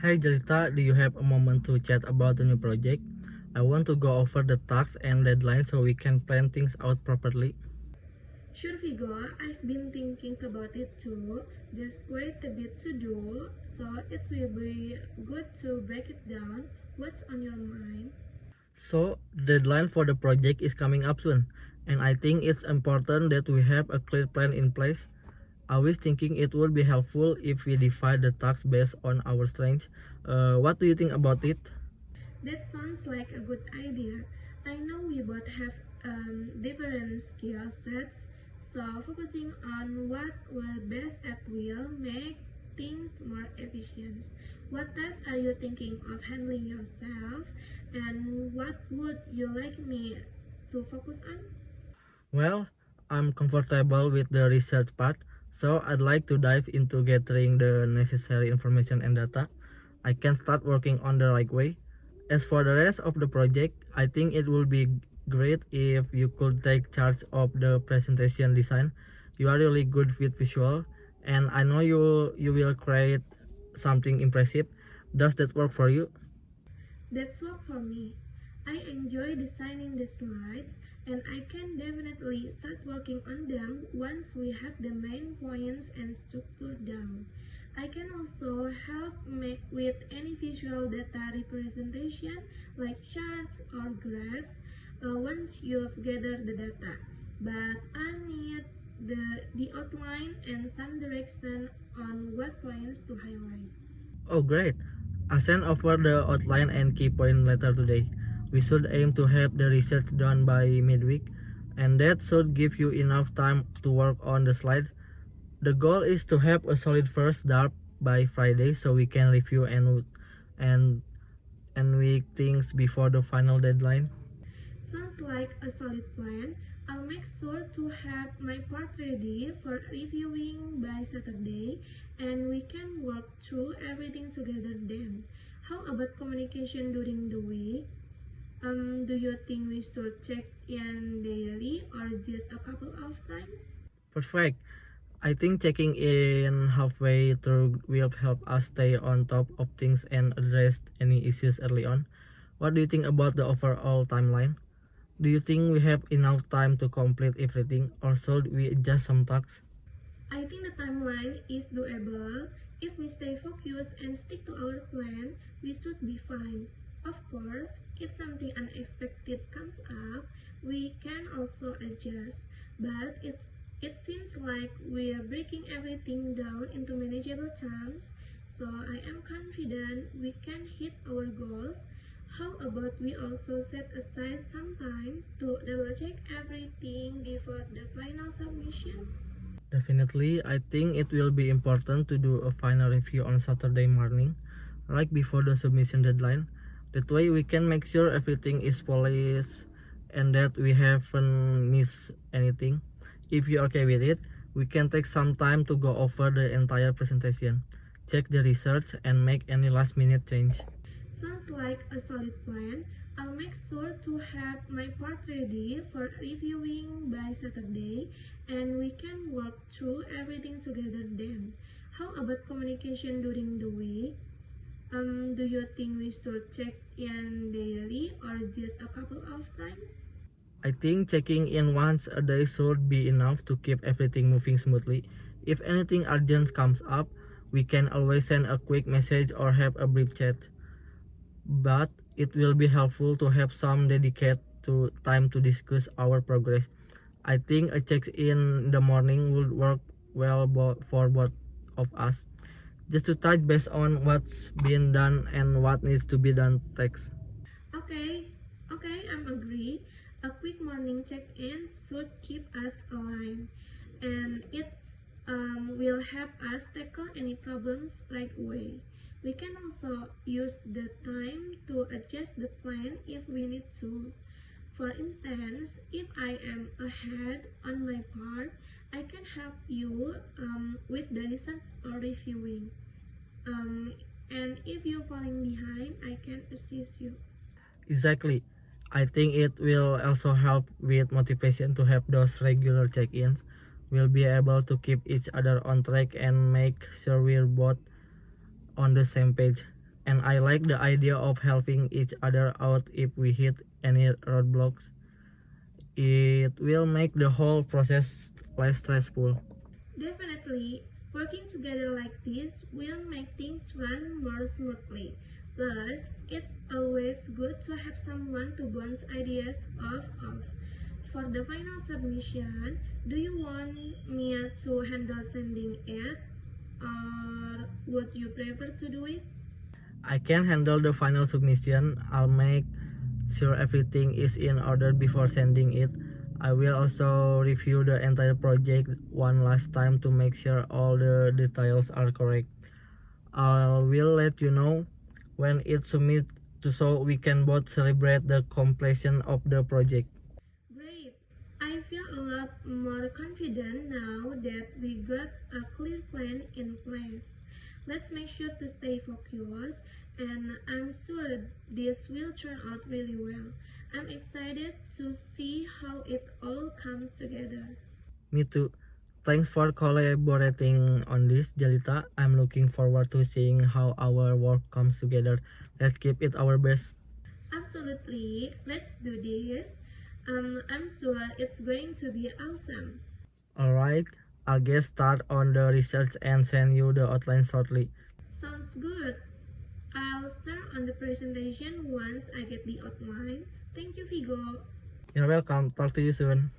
Hey Jelita, do you have a moment to chat about the new project? I want to go over the tasks and deadlines so we can plan things out properly. Sure, Vigo, I've been thinking about it too. There's quite a bit to do, so it will be good to break it down. What's on your mind? So, the deadline for the project is coming up soon, and I think it's important that we have a clear plan in place. I was thinking it would be helpful if we divide the tasks based on our strengths. What do you think about it? That sounds like a good idea. I know we both have different skill sets, so focusing on what we're best at will make things more efficient. What tasks are you thinking of handling yourself, and what would you like me to focus on? Well, I'm comfortable with the research part, so I'd like to dive into gathering the necessary information and data. I can start working on the right way. As for the rest of the project, I think it will be great if you could take charge of the presentation design. You are really good with visual, and I know you will create something impressive. Does that work for you? That's work for me. I enjoy designing the slides and I can definitely start working on them once we have the main points and structure down. I can also help make with any visual data representation like charts or graphs once you've gathered the data. But I need the outline and some direction on what points to highlight. Oh, great. I'll send over the outline and key point later today. We should aim to have the research done by midweek, and that should give you enough time to work on the slides. The goal is to have a solid first draft by Friday so we can review and and week things before the final deadline. Sounds like a solid plan. I'll make sure to have my part ready for reviewing by Saturday and we can work through everything together then. How about communication during the week? Do you think we should check in daily or just a couple of times? Perfect. I think checking in halfway through will help us stay on top of things and address any issues early on. What do you think about the overall timeline? Do you think we have enough time to complete everything, or should we adjust some tasks? I think the timeline is doable. If we stay focused and stick to our plan, we should be fine. Of course, if something unexpected comes up, we can also adjust. But it seems like we are breaking everything down into manageable chunks, so I am confident we can hit our goals. How about we also set aside some time to double check everything before the final submission? Definitely, I think it will be important to do a final review on Saturday morning, right before the submission deadline. That way, we can make sure everything is polished and that we haven't missed anything. If you're okay with it, we can take some time to go over the entire presentation, check the research, and make any last minute change. Sounds like a solid plan. I'll make sure to have my part ready for reviewing by Saturday and we can work through everything together then. How about communication during the week? Do you think we should check in daily or just a couple of times? I think checking in once a day should be enough to keep everything moving smoothly. If anything urgent comes up, we can always send a quick message or have a brief chat. But it will be helpful to have some dedicated to time to discuss our progress. I think a check in the morning would work well for both of us. Just to touch based on what's been done and what needs to be done next. Okay, I'm agreed. A quick morning check-in should keep us aligned, and it will help us tackle any problems right away. We can also use the time to adjust the plan if we need to. For instance, if I am ahead on my part, I can help you with the research or reviewing. Um, and if you're falling behind, I can assist you. Exactly. I think it will also help with motivation to have those regular check-ins. We'll be able to keep each other on track and make sure we're both on the same page. And I like the idea of helping each other out if we hit any roadblocks. It will make the whole process less stressful. Definitely, working together like this will make things run more smoothly. Plus, it's always good to have someone to bounce ideas off of. For the final submission, do you want me to handle sending it, or would you prefer to do it? I can handle the final submission. I'll make sure everything is in order before sending it. I will also review the entire project one last time to make sure all the details are correct. I will let you know when it's submit to so we can both celebrate the completion of the project. Great! I feel a lot more confident now that we got a clear plan in place. Let's make sure to stay focused, and I'm sure this will turn out really well. I'm excited to see how it all comes together. Me too. Thanks for collaborating on this, Jalita. I'm looking forward to seeing how our work comes together. Let's keep it our best. Absolutely, let's do this. I'm sure it's going to be awesome. Alright, I'll get started on the research and send you the outline shortly. Sounds good. I'll start on the presentation once I get the outline. Thank you, Vigo. You're welcome. Talk to you soon.